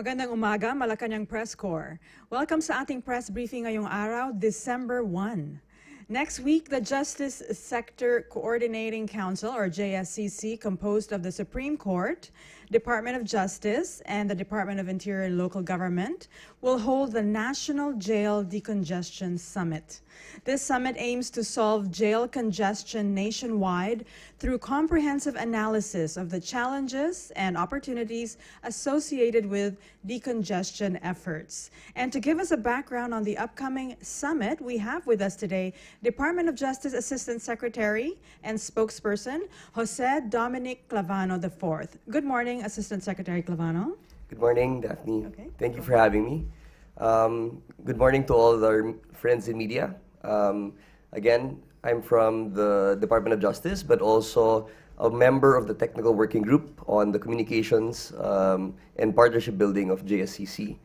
Magandang umaga, Malacañang Press Corps. Welcome sa ating press briefing ngayong araw, December 1. Next week, the Justice Sector Coordinating Council, or JSCC, composed of the Supreme Court, Department of Justice, and the Department of Interior and Local Government, will hold the National Jail Decongestion Summit. This summit aims to solve jail congestion nationwide through comprehensive analysis of the challenges and opportunities associated with decongestion efforts. And to give us a background on the upcoming summit, we have with us today Department of Justice Assistant Secretary and Spokesperson, Dominic Clavano IV. Good morning, Assistant Secretary Clavano. Good morning, Daphne. Okay. Thank you for having me. Good morning to all our friends in media. Again, I'm from the Department of Justice, but also a member of the Technical Working Group on the Communications and Partnership Building of JSCC.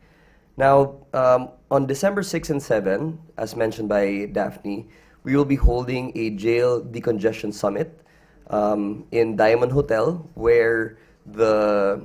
Now, on December 6 and 7, as mentioned by Daphne, we will be holding a jail decongestion summit in Diamond Hotel, where the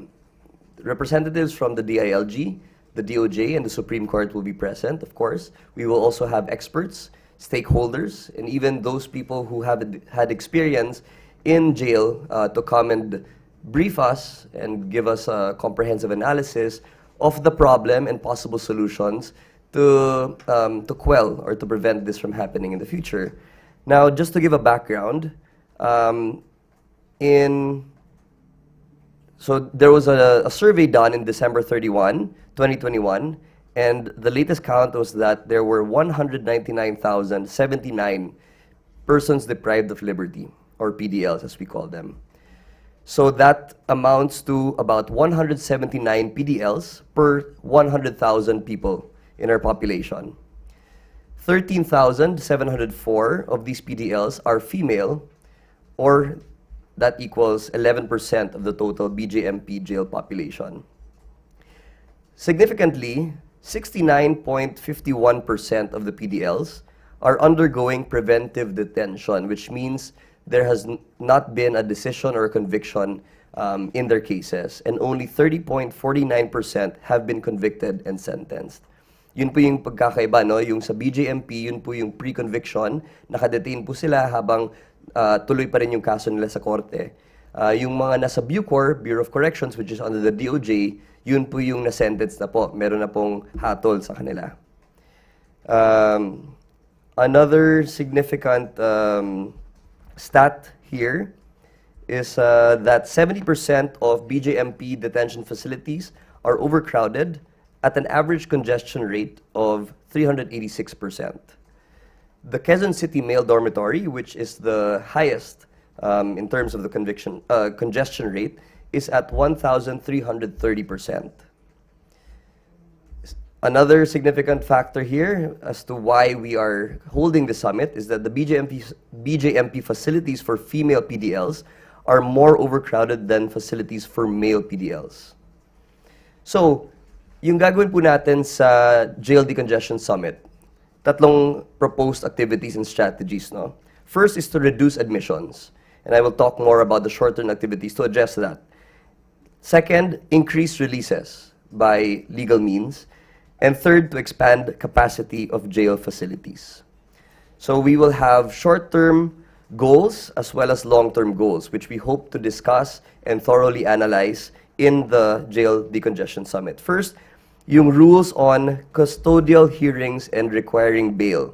representatives from the DILG, the DOJ, and the Supreme Court will be present, of course. We will also have experts, stakeholders, and even those people who have had experience in jail to come and brief us and give us a comprehensive analysis of the problem and possible solutions to quell or to prevent this from happening in the future. Now, just to give a background, so there was a survey done in December 31, 2021, and the latest count was that there were 199,079 persons deprived of liberty, or PDLs as we call them. So that amounts to about 179 PDLs per 100,000 people in our population. 13,704 of these PDLs are female, or that equals 11% of the total BJMP jail population. Significantly, 69.51% of the PDLs are undergoing preventive detention, which means there has not been a decision or a conviction in their cases, and only 30.49% have been convicted and sentenced. Yun po yung pagkakaiba, no? Yung sa BJMP, yun po yung pre-conviction, nakadetain po sila habang tuloy pa rin yung kaso nila sa korte. Yung mga nasa Bucor, Bureau of Corrections, which is under the DOJ, yun po yung na-sentence na po. Meron na pong hatol sa kanila. Another significant stat here is that 70% of BJMP detention facilities are overcrowded at an average congestion rate of 386%. The Quezon City Male Dormitory, which is the highest in terms of the congestion rate, is at 1,330%. Another significant factor here as to why we are holding the summit is that the BJMP facilities for female PDLs are more overcrowded than facilities for male PDLs. So, yung gagawin po natin sa Jail Decongestion Summit, tatlong proposed activities and strategies, no? First is to reduce admissions, and I will talk more about the short-term activities to address that. Second, increase releases by legal means. And third, to expand capacity of jail facilities. So we will have short-term goals as well as long-term goals, which we hope to discuss and thoroughly analyze in the Jail Decongestion Summit. First, yung rules on custodial hearings and requiring bail.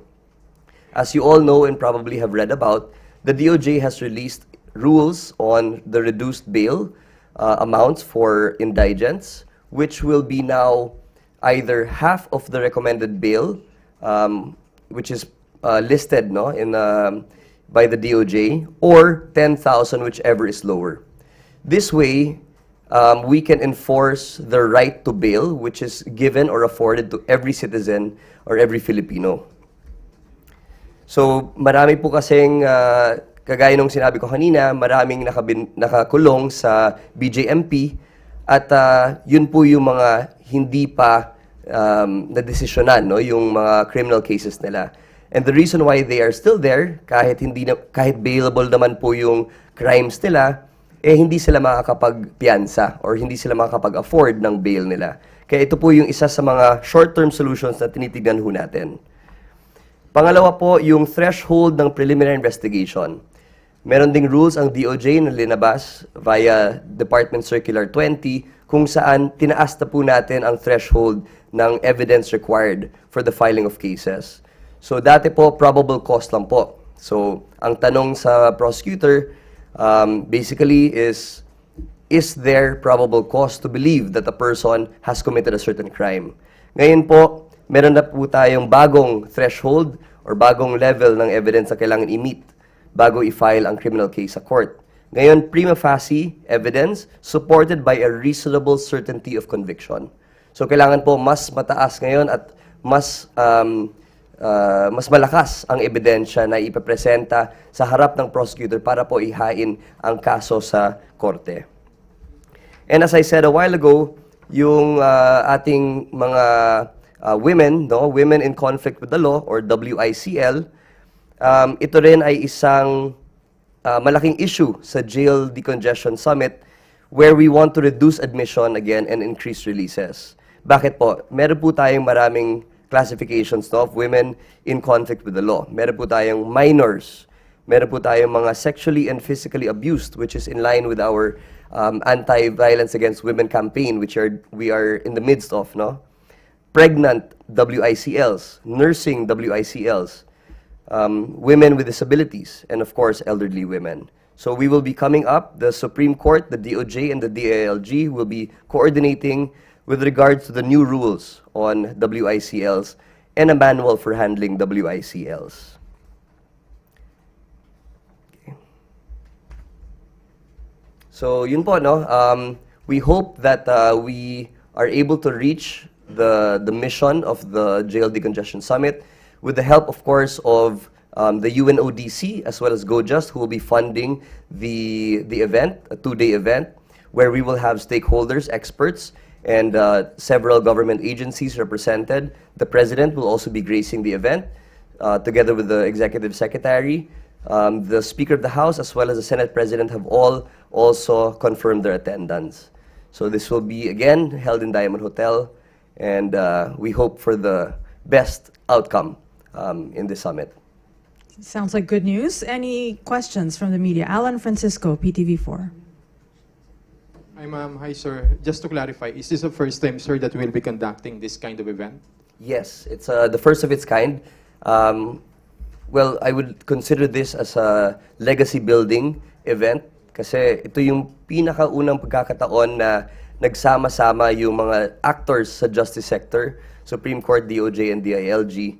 As you all know and probably have read about, the DOJ has released rules on the reduced bail amounts for indigents, which will be now either half of the recommended bail, which is listed by the DOJ, or 10,000, whichever is lower. This way, we can enforce the right to bail, which is given or afforded to every citizen or every Filipino. So, marami po kasing, kagaya nung sinabi ko kanina, maraming nakakulong sa BJMP, at yun po yung mga hindi pa na-desisyonan, no? Yung mga criminal cases nila. And the reason why they are still there, kahit bailable naman po yung crimes nila, hindi sila makakapag-piyansa or hindi sila makakapag-afford ng bail nila. Kaya ito po yung isa sa mga short-term solutions na tinitignan ho natin. Pangalawa po, yung threshold ng preliminary investigation. Meron ding rules ang DOJ na linabas via Department Circular 20 kung saan tinaas na po natin ang threshold ng evidence required for the filing of cases. So dati po, probable cause lang po. So ang tanong sa prosecutor basically is there probable cause to believe that a person has committed a certain crime? Ngayon po, meron na po tayong bagong threshold or bagong level ng evidence na kailangan i-meet bago i-file ang criminal case sa court. Ngayon, prima facie evidence supported by a reasonable certainty of conviction. So kailangan po mas mataas ngayon at mas malakas ang ebidensya na ipapresenta sa harap ng prosecutor para po ihain ang kaso sa korte. And as I said a while ago, yung ating mga women, women in conflict with the law or WICL, ito rin ay isang malaking issue sa Jail Decongestion Summit where we want to reduce admission again and increase releases. Bakit po? Meron po tayong maraming classifications of women in conflict with the law. Meron po tayong minors. Meron po tayong mga sexually and physically abused, which is in line with our anti-violence against women campaign, which we are in the midst of, no? Pregnant WICLs, nursing WICLs, women with disabilities, and of course, elderly women. So we will be coming up, the Supreme Court, the DOJ, and the DILG will be coordinating with regards to the new rules on WICLs and a manual for handling WICLs. Okay. So yun po, no? We hope that we are able to reach the mission of the Jail Decongestion Summit with the help, of course, of the UNODC as well as GoJust, who will be funding the event, a 2-day event, where we will have stakeholders, experts, and several government agencies represented. The President will also be gracing the event, together with the Executive Secretary. The Speaker of the House as well as the Senate President have all also confirmed their attendance. So this will be, again, held in Diamond Hotel, and we hope for the best outcome in the summit. Sounds like good news. Any questions from the media? Alan Francisco, PTV4. Hi, ma'am. Hi, sir. Just to clarify, is this the first time, sir, that we'll be conducting this kind of event? Yes, it's the first of its kind. Well, I would consider this as a legacy-building event kasi ito yung pinakaunang pagkakataon na nagsama-sama yung mga actors sa justice sector, Supreme Court, DOJ, and DILG,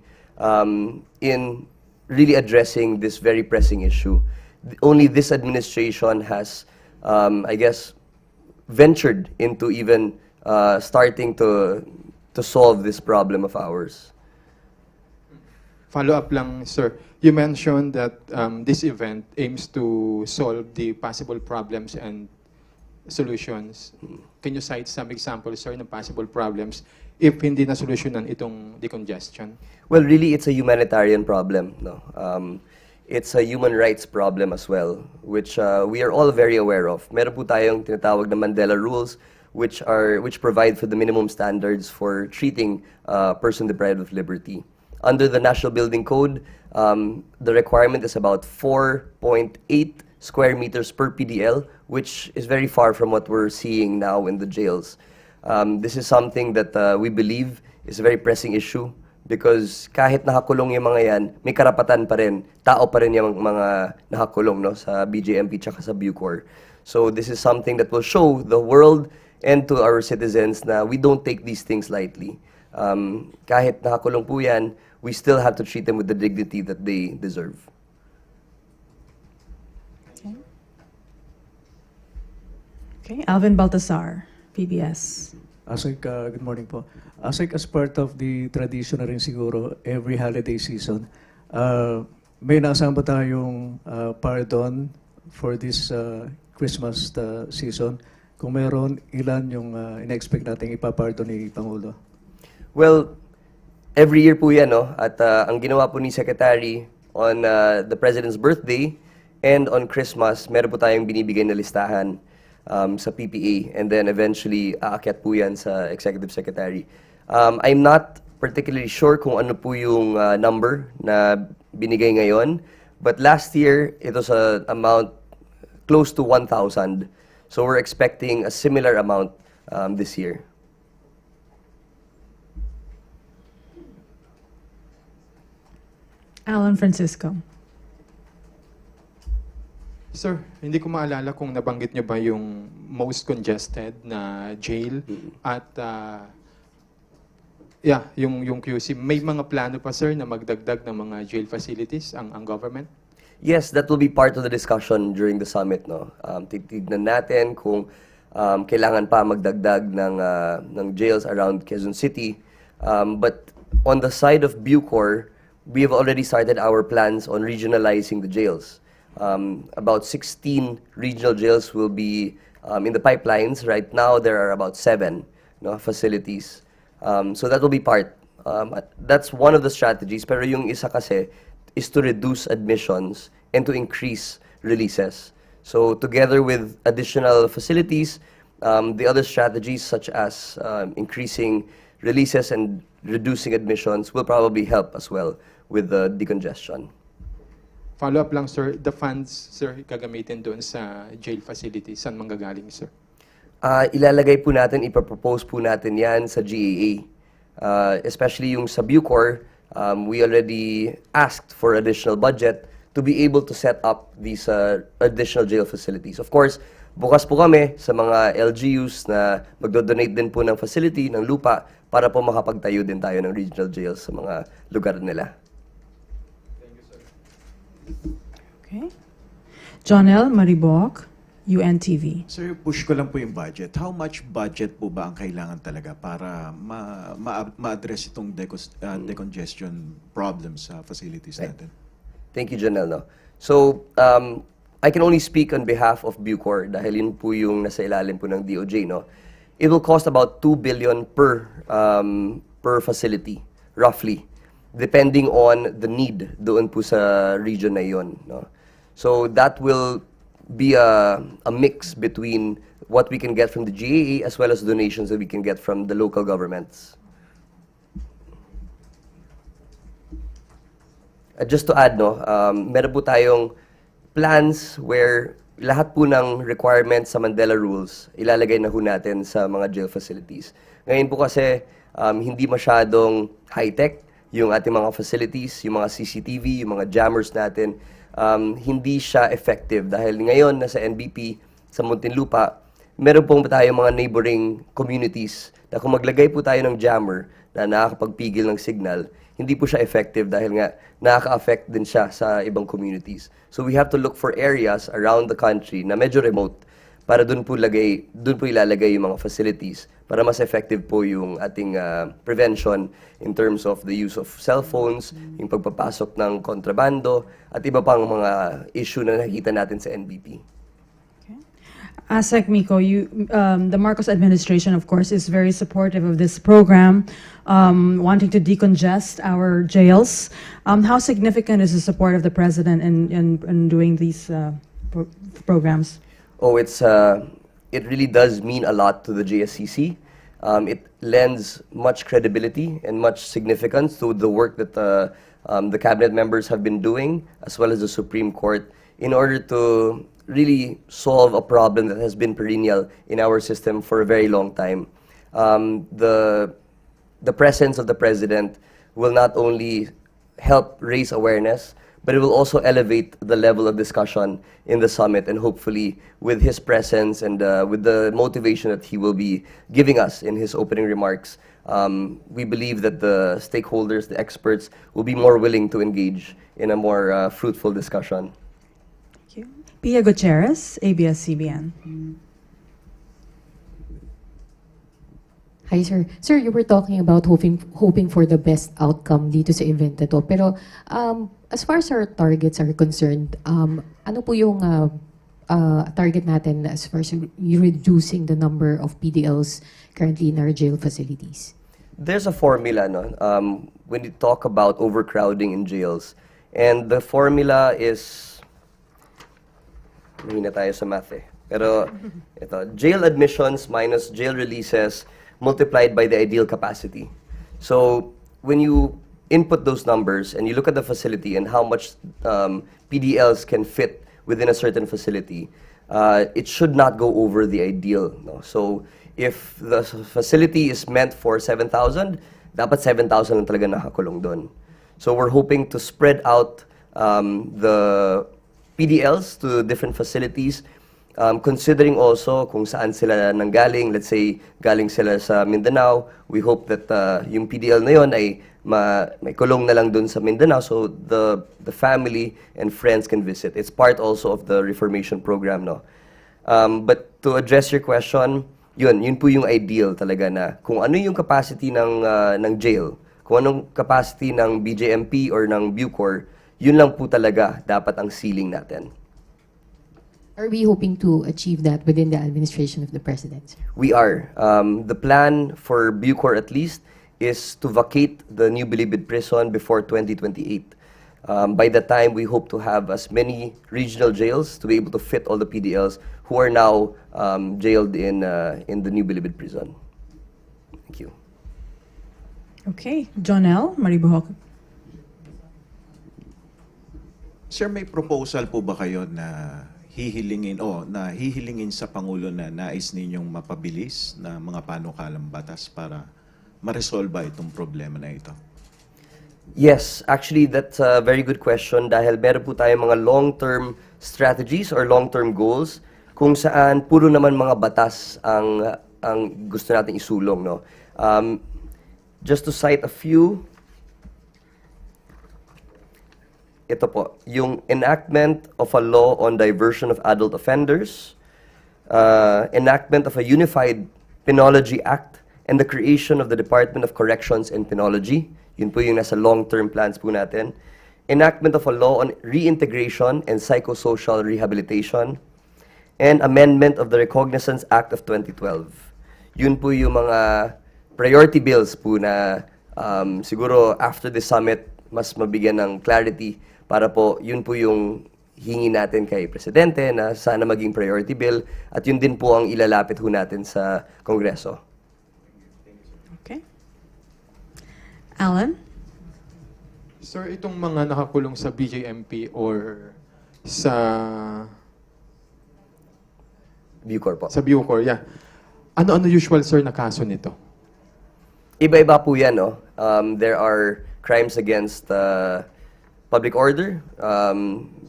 in really addressing this very pressing issue. Only this administration has, I guess, ventured into even starting to solve this problem of ours. Follow-up lang, sir. You mentioned that this event aims to solve the possible problems and solutions. Can you cite some examples, sir, ng possible problems if hindi na solusyonan itong decongestion? Well, really, it's a humanitarian problem. No? It's a human rights problem as well, which we are all very aware of. Meron po tayong tinatawag na Mandela Rules, which provide for the minimum standards for treating a person deprived of liberty. Under the National Building Code, the requirement is about 4.8 square meters per PDL, which is very far from what we're seeing now in the jails. This is something that we believe is a very pressing issue because kahit nakakulong yung mga yan, may karapatan pa rin, tao pa rin yung mga nakakulong, no, sa BJMP tsaka sa Bucor. So this is something that will show the world and to our citizens na we don't take these things lightly. Kahit nakakulong po yan, we still have to treat them with the dignity that they deserve. Okay, Alvin Baltasar, PBS. Asik, good morning po. Asik, as part of the tradition na rin siguro, every holiday season, may nasama tayong pardon for this Christmas season. Kung meron, ilan yung in-expect natin ipapardon ni Pangulo? Well, every year po yan, no? At ang ginawa po ni Secretary on the President's birthday and on Christmas, meron po tayong binibigay na listahan. sa PPA, and then eventually aakyat po yan sa Executive Secretary. I'm not particularly sure kung ano po yung number na binigay ngayon, but last year it was an amount close to 1,000. So we're expecting a similar amount this year. Alan Francisco. Sir, hindi ko maalala kung nabanggit nyo ba yung most congested na jail at yung QC. May mga plano pa, sir, na magdagdag ng mga jail facilities ang government? Yes, that will be part of the discussion during the summit. No, titignan natin kung kailangan pa magdagdag ng jails around Quezon City. But on the side of Bucor, we have already started our plans on regionalizing the jails. About 16 regional jails will be in the pipelines. Right now, there are about 7 facilities. So that will be part. That's one of the strategies. Pero yung isa kasi is to reduce admissions and to increase releases. So together with additional facilities, the other strategies such as increasing releases and reducing admissions will probably help as well with the decongestion. Follow-up lang, sir. The funds, sir, gagamitin doon sa jail facility. Saan manggagaling, sir? Ilalagay po natin, ipapropose po natin yan sa GAA. Especially yung sa Bucor, we already asked for additional budget to be able to set up these additional jail facilities. Of course, bukas po kami sa mga LGUs na magdodonate din po ng facility, ng lupa, para po makapagtayo din tayo ng regional jails sa mga lugar nila. Okay. Jonel Maribok, UNTV. Sir, push ko lang po yung budget. How much budget po ba ang kailangan talaga para ma-address itong decongestion problems sa facilities natin? Thank you, Janelle. No? So, I can only speak on behalf of Bucor dahil yun po yung nasa ilalim po ng DOJ. No? It will cost about 2 billion per facility, roughly, depending on the need doon po sa region na yun. No? So, that will be a mix between what we can get from the GAA as well as donations that we can get from the local governments. Just to add, no, meron po tayong plans where lahat po ng requirements sa Mandela Rules ilalagay na ho natin sa mga jail facilities. Ngayon po kasi hindi masyadong high-tech yung ating mga facilities, yung mga CCTV, yung mga jammers natin. Hindi siya effective dahil ngayon nasa NBP, sa Muntinlupa, meron pong tayong mga neighboring communities na kung maglagay po tayo ng jammer na nakakapagpigil ng signal, hindi po siya effective dahil nga nakaka-affect din siya sa ibang communities. So we have to look for areas around the country na medyo remote para doon po ilalagay yung mga facilities para mas effective po yung ating prevention in terms of the use of cell phones, yung pagpapasok ng kontrabando, at iba pang mga issue na nakikita natin sa NBP. Asek Miko, the Marcos administration, of course, is very supportive of this program, wanting to decongest our jails. How significant is the support of the president in doing these programs? Oh, it really does mean a lot to the JSCC. It lends much credibility and much significance to the work that the cabinet members have been doing, as well as the Supreme Court, in order to really solve a problem that has been perennial in our system for a very long time. The presence of the president will not only help raise awareness, but it will also elevate the level of discussion in the summit, and hopefully with his presence and with the motivation that he will be giving us in his opening remarks, we believe that the stakeholders, the experts, will be more willing to engage in a more fruitful discussion. Thank you. Pia Gutierrez, ABS-CBN. Hi, sir. Sir, you were talking about hoping for the best outcome dito sa event na to. Pero as far as our targets are concerned, ano po yung target natin as far as reducing the number of PDLs currently in our jail facilities? There's a formula, no? When you talk about overcrowding in jails, and the formula is mahina tayo sa math eh. Pero ito, jail admissions minus jail releases multiplied by the ideal capacity. So when you input those numbers and you look at the facility and how much PDLs can fit within a certain facility, it should not go over the ideal. No? So if the facility is meant for 7,000, dapat 7,000 lang talaga nakakulong doon. So we're hoping to spread out the PDLs to different facilities, considering also kung saan sila nanggaling. Let's say galing sila sa Mindanao, we hope that yung PDL na yon ay may kulong na lang dun sa Mindanao so the family and friends can visit. It's part also of the reformation program, no. But to address your question, yun po yung ideal talaga na kung ano yung capacity ng jail, kung anong capacity ng BJMP or ng Bucor, yun lang po talaga dapat ang ceiling natin. Are we hoping to achieve that within the administration of the President, sir? We are. The plan for Bucor at least is to vacate the New Bilibid prison before 2028. By that time, we hope to have as many regional jails to be able to fit all the PDLs who are now jailed in the New Bilibid prison. Thank you. Okay, Jonel Maribuhok. Sir, may proposal po ba kayo na hihilingin sa Pangulo na nais ninyong mapabilis na mga panukalang batas para ma-resolve itong problema na ito? Yes, actually that's a very good question dahil meron po tayong mga long-term strategies or long-term goals kung saan puro naman mga batas ang gusto nating isulong, no. Just to cite a few, ito po, yung enactment of a law on diversion of adult offenders, enactment of a unified penology act, and the creation of the Department of Corrections and Penology. Yun po yung nasa long-term plans po natin. Enactment of a law on reintegration and psychosocial rehabilitation, and amendment of the Recognizance Act of 2012. Yun po yung mga priority bills po na siguro after the summit, mas mabigyan ng clarity para po yun po yung hingi natin kay Presidente na sana maging priority bill at yun din po ang ilalapit ho natin sa Kongreso. Okay. Alan? Sir, itong mga nakakulong sa BJMP or sa Bucor po. sa Bucor, yeah. Ano-ano usual, sir, na kaso nito? Iba-iba po yan, no? There are crimes against public order,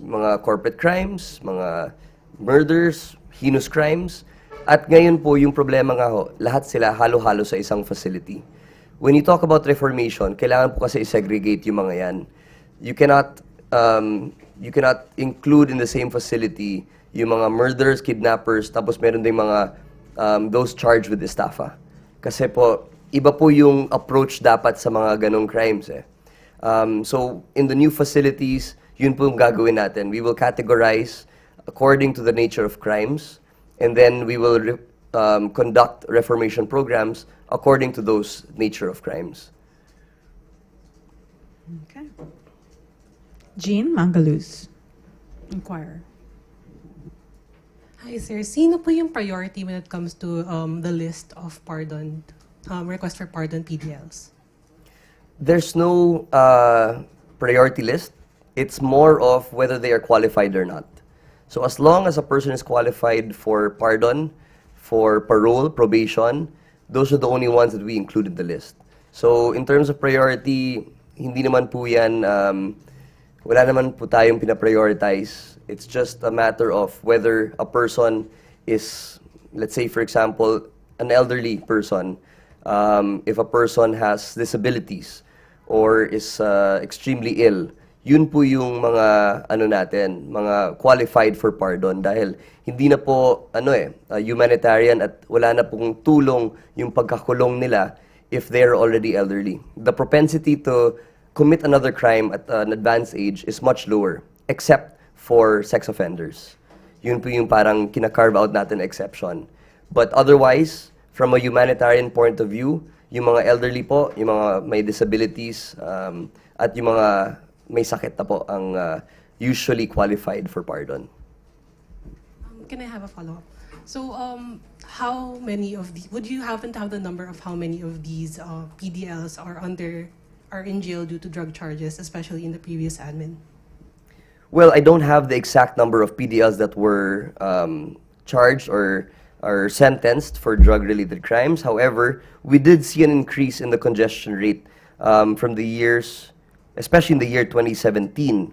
mga corporate crimes, mga murders, heinous crimes. At ngayon po, yung problema nga ho, lahat sila halo-halo sa isang facility. When you talk about reformation, kailangan po kasi i-segregate yung mga yan. You cannot include in the same facility yung mga murderers, kidnappers, tapos meron ding mga those charged with estafa. Kasi po, iba po yung approach dapat sa mga ganong crimes eh. So, in the new facilities, yun po yung gagawin natin. We will categorize according to the nature of crimes, and then we will conduct reformation programs according to those nature of crimes. Okay. Jean Mangaluz, Inquirer. Hi, sir. Sino po yung priority when it comes to the list of pardon, request for pardon PDLs? There's no priority list. It's more of whether they are qualified or not. So as long as a person is qualified for pardon, for parole, probation, those are the only ones that we include in the list. So in terms of priority, hindi naman po yan, wala naman po tayong pinaprioritize. It's just a matter of whether a person is, let's say for example, an elderly person, if a person has disabilities or is extremely ill, yun po yung mga mga qualified for pardon dahil hindi na po humanitarian at wala na pong tulong yung pagkakulong nila if they are already elderly. The propensity to commit another crime at an advanced age is much lower except for sex offenders. Yun po yung parang kina-carve out natin exception. But otherwise, from a humanitarian point of view, yung mga elderly po, yung mga may disabilities, at yung mga may sakit na po ang usually qualified for pardon. Can I have a follow-up? So, how many of the would you happen to have the number of how many of these PDLs are in jail due to drug charges, especially in the previous admin? Well, I don't have the exact number of PDLs that were charged or are sentenced for drug-related crimes. However, we did see an increase in the congestion rate from the years, especially in the year 2017.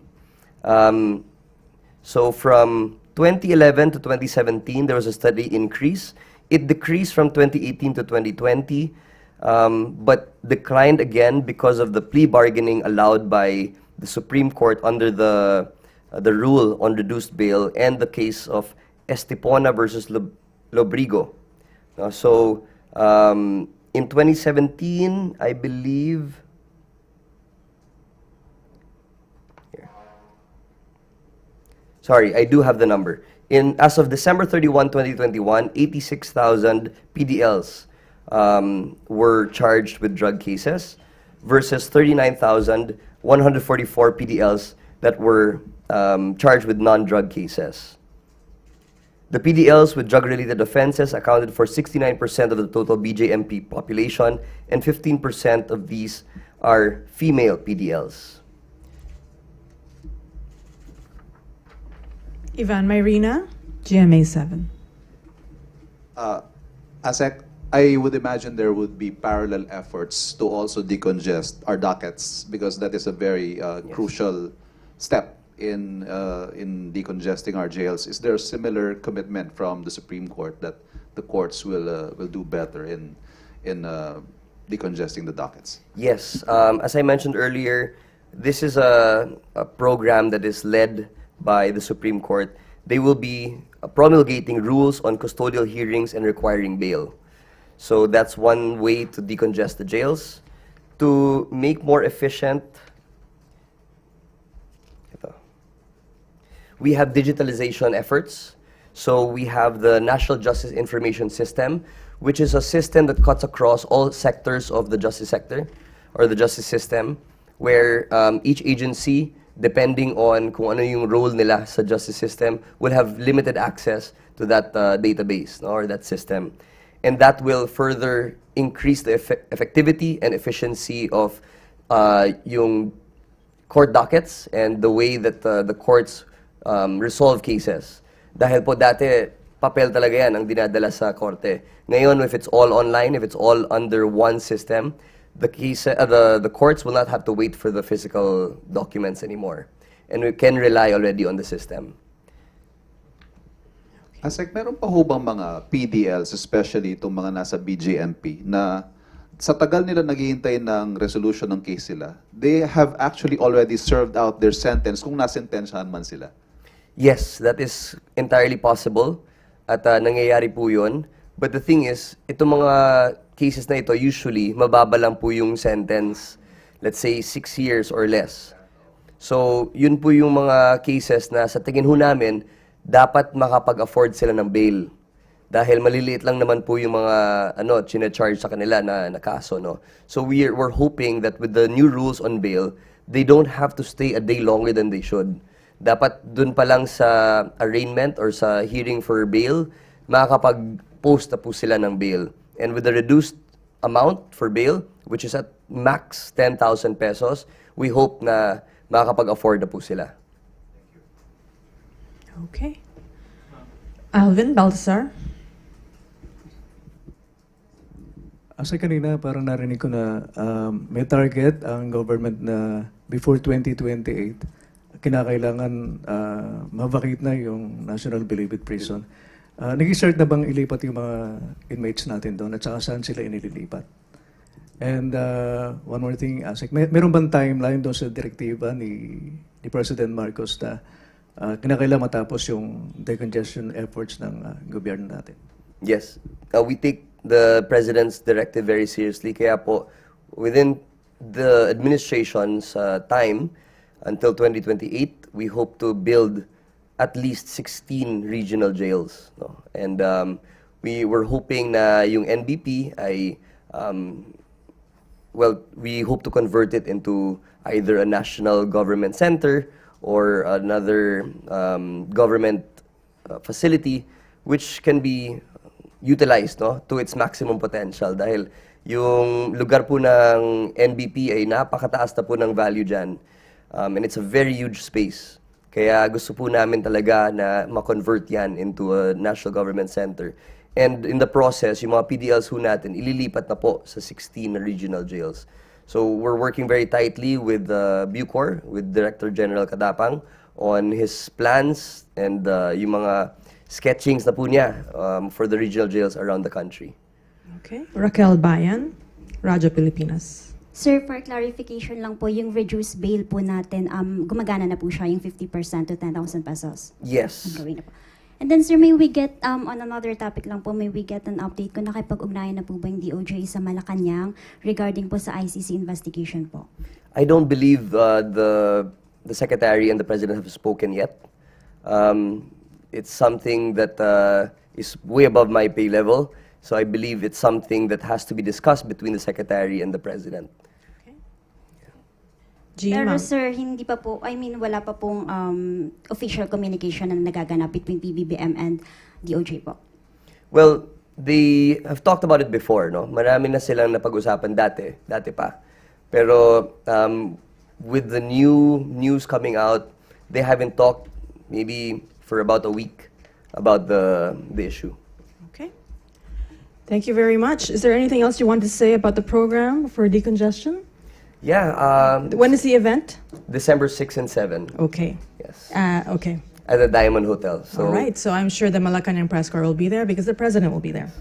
So from 2011 to 2017, there was a steady increase. It decreased from 2018 to 2020, but declined again because of the plea bargaining allowed by the Supreme Court under the rule on reduced bail and the case of Estipona versus Lobrigo. So in 2017, I believe, sorry, I do have the number. As of December 31, 2021, 86,000 PDLs were charged with drug cases versus 39,144 PDLs that were charged with non-drug cases. The PDLs with drug-related offenses accounted for 69% of the total BJMP population, and 15% of these are female PDLs. Ivan Myrina, GMA 7. ASEC, I would imagine there would be parallel efforts to also decongest our dockets because that is a very crucial step in decongesting our jails. Is there a similar commitment from the Supreme Court that the courts will do better in decongesting the dockets? Yes, as I mentioned earlier, this is a program that is led by the Supreme Court. They will be promulgating rules on custodial hearings and requiring bail. So that's one way to decongest the jails. To make more efficient, we have digitalization efforts. So we have the National Justice Information System, which is a system that cuts across all sectors of the justice sector or the justice system, where each agency, depending on kung ano yung role nila sa justice system, will have limited access to that database, no, or that system. And that will further increase the effectivity and efficiency of yung court dockets and the way that the courts resolve cases. Dahil po dati, papel talaga yan ang dinadala sa korte. Ngayon, if it's all online, if it's all under one system, the courts will not have to wait for the physical documents anymore. And we can rely already on the system. ASEC, meron pa ho bang mga PDLs, especially itong mga nasa BJMP, na sa tagal nila naghihintay ng resolution ng case sila, they have actually already served out their sentence kung nasentensyahan man sila? Yes, that is entirely possible at nangyayari po yun. But the thing is, itong mga cases na ito, usually, mababa lang po yung sentence, let's say 6 years or less. So, yun po yung mga cases na sa tingin ho namin, dapat makapag-afford sila ng bail. Dahil maliliit lang naman po yung mga chine-charge sa kanila na kaso, no? So we're hoping that with the new rules on bail, they don't have to stay a day longer than they should. Dapat dun pa lang sa arraignment or sa hearing for bail, makakapag-post na po sila ng bail. And with the reduced amount for bail, which is at max 10,000 pesos, we hope na makakapag-afford na po sila. Okay. Alvin Baltasar. Asa kanina, parang narinig ko na may target ang government na before 2028, kinakailangan ma-vacate na yung National Bilibid Prison. Nag-start na bang ilipat yung mga inmates natin doon at saka saan sila inililipat? And one more thing, Asik, meron bang timeline doon sa direktiba ni President Marcos na kinakailangan matapos yung decongestion efforts ng gobyerno natin? Yes. We take the President's directive very seriously. Kaya po, within the administration's time, until 2028, we hope to build at least 16 regional jails. No? And we were hoping na yung NBP ay, we hope to convert it into either a national government center or another government facility which can be utilized, no, to its maximum potential dahil yung lugar po ng NBP ay napakataas na po ng value dyan. And it's a very huge space. Kaya gusto po namin talaga na ma-convert yan into a national government center. And in the process, yung mga PDLs ho natin, ililipat na po sa 16 regional jails. So we're working very tightly with Bucor, with Director General Kadapang, on his plans and yung mga sketchings na po niya for the regional jails around the country. Okay. Raquel Bayan, Radyo Pilipinas. Sir, for clarification lang po, yung reduced bail po natin, gumagana na po siya, yung 50% to 10,000 pesos. Yes. Ang gawin na po. And then sir, may we get, on another topic lang po, may we get an update kung nakipag-ugnayan na po ba yung DOJ sa Malacañang regarding po sa ICC investigation po? I don't believe the Secretary and the President have spoken yet. It's something that is way above my pay level. So I believe it's something that has to be discussed between the Secretary and the President. Pero sir, hindi pa po, wala pa pong official communication na nagaganap between PBBM and DOJ po. Well, they have talked about it before, no? Marami na silang napag-usapan dati pa. Pero with the new news coming out, they haven't talked maybe for about a week about the issue. Okay. Thank you very much. Is there anything else you want to say about the program for decongestion? Yeah. When is the event? December 6 and 7. Okay. Yes. Okay. At the Diamond Hotel. So, All right. So I'm sure the Malacañang Press Corps will be there because the President will be there.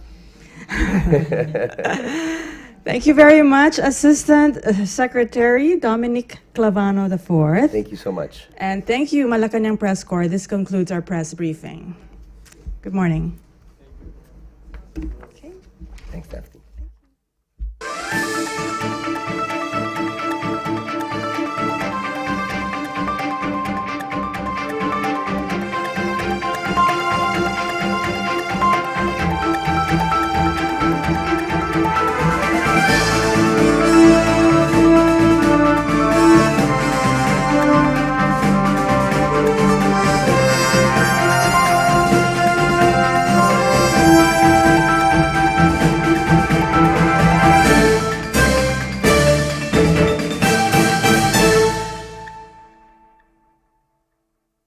Thank you very much, Assistant Secretary Dominic Clavano IV. Thank you so much. And thank you, Malacañang Press Corps. This concludes our press briefing. Good morning. Okay. Thanks, Daphne.